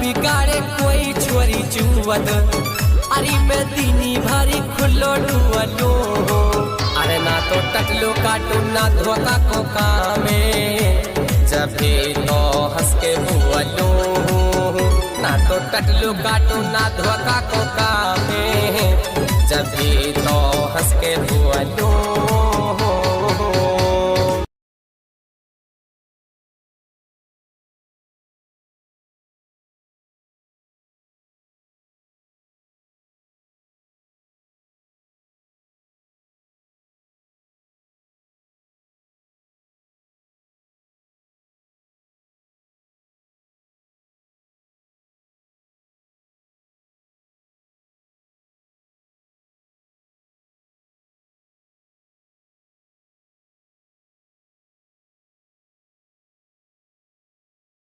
बिगाड़े कोई छोरी चुवत अरे मैं दीनी भरी खुलो डुअलो अरे ना तो टकलो काटू ना धोखा को कामे जब भी तो हंस के बुअलो ना तो टकलो काटू ना धोखा को कामे जब भी तो हंस के बुअलो